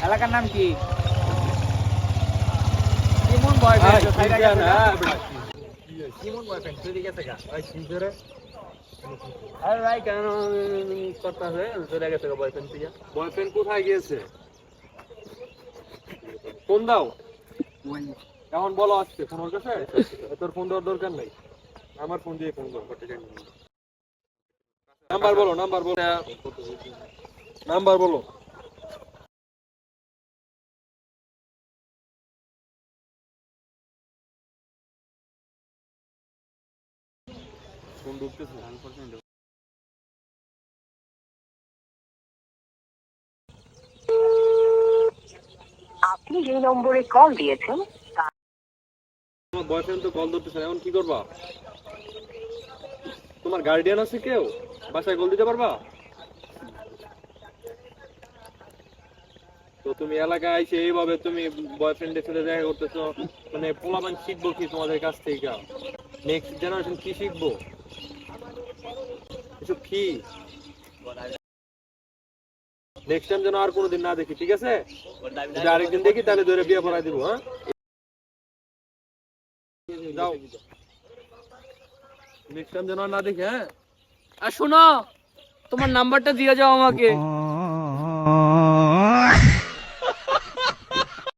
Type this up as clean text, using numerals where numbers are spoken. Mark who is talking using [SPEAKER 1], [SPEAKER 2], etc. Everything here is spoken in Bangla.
[SPEAKER 1] এলাকার নাম কি? কেমন বয়ফ্রেন্ড? কেমন বয়ফ্রেন্ড? চলে গেছে গা? আরে ভাই কেন কথা আছে? চলে গেছে গা বয়ফ্রেন্ড থেকে।
[SPEAKER 2] বয়ফ্রেন্ড কোথায় গিয়েছে? ফোন দাও। এখন বলো আসছে তোমার কাছে? তোর ফোন দেওয়ার দরকার নাই, আমার ফোন দিয়ে ফোন করো। নাম্বার বলো, নাম্বার বলো, নাম্বার বলো। ফোন ঢুকতেছে।
[SPEAKER 3] আপনি যে নম্বরে কল দিয়েছেন
[SPEAKER 2] তোমার বয়ফ্রেন্ড তো কল ধরতেছে, এখন কি করবা? তোমার গার্ডিয়ান আছে কেউ? বাসায় কল দিতে পারবা? তো তুমি এলাকায় আইসে এইভাবে তুমি বয়ফ্রেন্ডের সাথে দেখা করতেছো, মানে পোলাপান শিখবো কি তোমাদের কাছ থেকে? নেক্সট জেনারেশন কি শিখবো? এসব কি? নেক্সট টাইম যেন আর কোনোদিন না দেখি, ঠিক আছে? যদি আরেকদিন দেখি তাহলে ধরে বিয়ে পড়াই দিব। হ্যাঁ, যাও, নেক্সট টাইম যেন আর না দেখি। হ্যাঁ,
[SPEAKER 1] আর শোনো, তোমার নাম্বারটা দিয়ে যাও আমাকে।